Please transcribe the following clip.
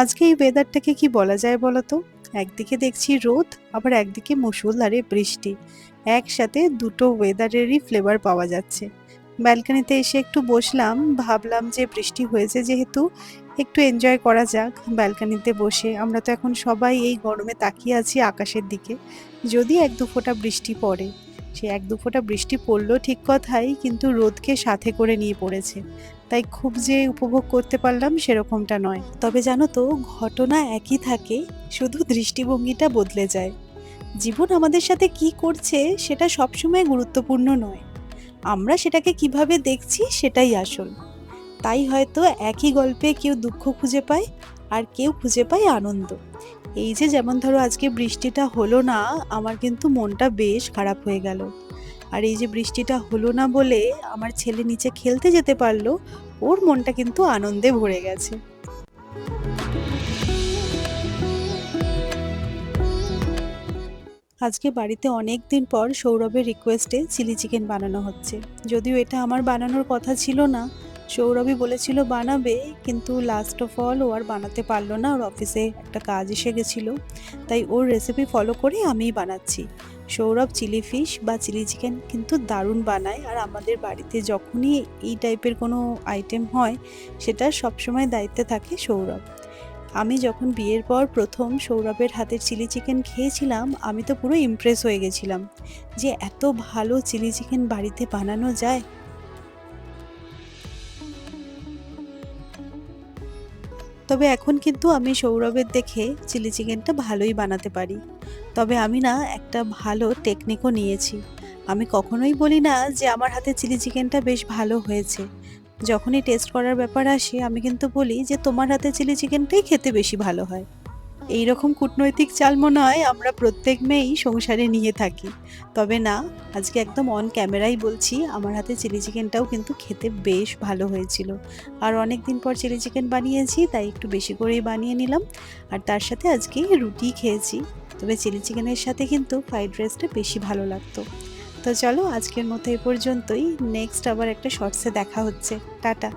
আজকে এই ওয়েদারটাকে কি বলা যায় বলো তো? একদিকে দেখছি রোদ, আবার একদিকে মুষলধারে বৃষ্টি। একসাথে দুটো ওয়েদারেরই ফ্লেভার পাওয়া যাচ্ছে। ব্যালকনিতে এসে একটু বসলাম, ভাবলাম যে বৃষ্টি হয়েছে যেহেতু একটু এনজয় করা যাক ব্যালকনিতে বসে। আমরা তো এখন সবাই এই গরমে তাকিয়ে আছি আকাশের দিকে। যদি এক দু ফোঁটা বৃষ্টি পড়ে, সে এক দু ফোঁটা বৃষ্টি পড়লো ঠিক কথাই, কিন্তু রোদকে সাথে করে নিয়ে পড়েছে। তাই খুব যে উপভোগ করতে পারলাম সেরকমটা নয়। তবে জানো তো, ঘটনা একই থাকে, শুধু দৃষ্টিভঙ্গিটা বদলে যায়। জীবন আমাদের সাথে কি করছে সেটা সবসময় গুরুত্বপূর্ণ নয়, আমরা সেটাকে কিভাবে দেখছি সেটাই আসল। তাই হয়তো একই গল্পে কেউ দুঃখ খুঁজে পায়, আর কেউ খুঁজে পায় আনন্দ। এই যে যেমন ধরো আজকে বৃষ্টিটা হলো না, আমার কিন্তু মনটা বেশ খারাপ হয়ে গেল। আর এই যে বৃষ্টিটা হলো না বলে আমার ছেলে নিচে খেলতে যেতে পারলো, ওর মনটা কিন্তু আনন্দে ভরে গেছে। আজকে বাড়িতে অনেক দিন পর সৌরভের রিকোয়েস্টে চিলি চিকেন বানানো হচ্ছে। যদিও এটা আমার বানানোর কথা ছিল না, সৌরভই বলেছিল বানাবে, কিন্তু লাস্ট অফ অল ও আর বানাতে পারলো না, ওর অফিসে একটা কাজ এসে গেছিলো। তাই ওর রেসিপি ফলো করে আমিই বানাচ্ছি। সৌরভ চিলি ফিশ বা চিলি চিকেন কিন্তু দারুণ বানায়, আর আমাদের বাড়িতে যখনই এই টাইপের কোনো আইটেম হয়, সেটা সবসময় দায়িত্বে থাকে সৌরভ। আমি যখন বিয়ের পর প্রথম সৌরভের হাতের চিলি চিকেন খেয়েছিলাম, আমি তো পুরো ইমপ্রেস হয়ে গেছিলাম যে এত ভালো চিলি চিকেন বাড়িতে বানানো যায়। তবে এখন কিন্তু আমি সৌরভের দেখে চিলি চিকেনটা ভালোই বানাতে পারি। তবে আমি না একটা ভালো টেকনিকও নিয়েছি। আমি কখনোই বলি না যে আমার হাতে চিলি চিকেনটা বেশ ভালো হয়েছে। যখনই টেস্ট করার ব্যাপার আসে, আমি কিন্তু বলি যে তোমার হাতে চিলি চিকেনটাই খেতে বেশি ভালো হয়। এইরকম কূটনৈতিক চাল মনে হয় আমরা প্রত্যেক মেয়েই সংসারে নিয়ে থাকি। তবে না, আজকে একদম অন ক্যামেরাই বলছি, আমার হাতে চিলি চিকেনটাও কিন্তু খেতে বেশ ভালো হয়েছিল। আর অনেক দিন পর চিলি চিকেন বানিয়েছি, তাই একটু বেশি করেই বানিয়ে নিলাম। আর তার সাথে আজকে রুটি খেয়েছি। তবে চিলি চিকেনের সাথে কিন্তু ফ্রাইড রাইসটা বেশি ভালো লাগতো। তো চলো আজকের মতো এ পর্যন্তই। নেক্সট আবার একটা শর্টসে দেখা হচ্ছে। টাটা।